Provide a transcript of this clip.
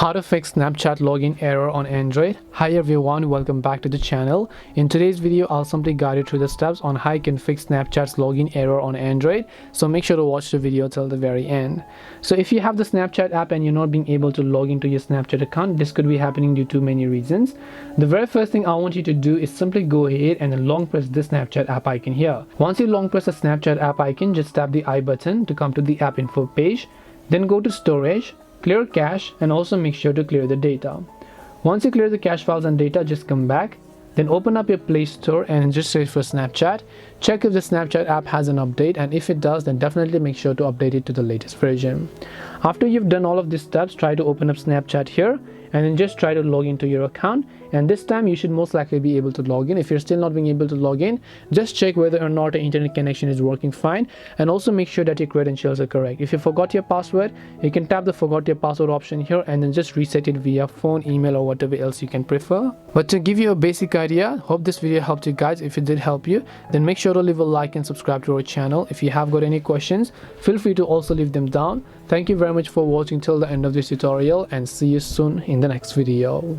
How to fix Snapchat login error on Android. Hi everyone, welcome back to the channel. In today's video, I'll simply guide you through the steps on how you can fix Snapchat's login error on Android. So make sure to watch the video till the very end. So if you have the Snapchat app and you're not being able to log into your Snapchat account, this could be happening due to many reasons. The very first thing I want you to do is simply go ahead and then long press this Snapchat app icon here. Once you long press the Snapchat app icon, just tap the I button to come to the app info page. Then go to storage, clear cache, and also make sure to clear the data. Once you clear the cache files and data, just come back, then open up your Play Store and just search for Snapchat. Check if the Snapchat app has an update, and if it does, then definitely make sure to update it to the latest version. After you've done all of these steps, try to open up Snapchat here and then just try to log into your account, and this time you should most likely be able to log in. If you're still not being able to log in, just check whether or not your internet connection is working fine, and also make sure that your credentials are correct. If you forgot your password, you can tap the forgot your password option here and then just reset it via phone, email, or whatever else you can prefer. But to give you a basic idea, hope this video helped you guys. If it did help you, then make sure to leave a like and subscribe to our channel. If you have got any questions, feel free to also leave them down. Thank you very much for watching till the end of this tutorial, and see you soon in the next video.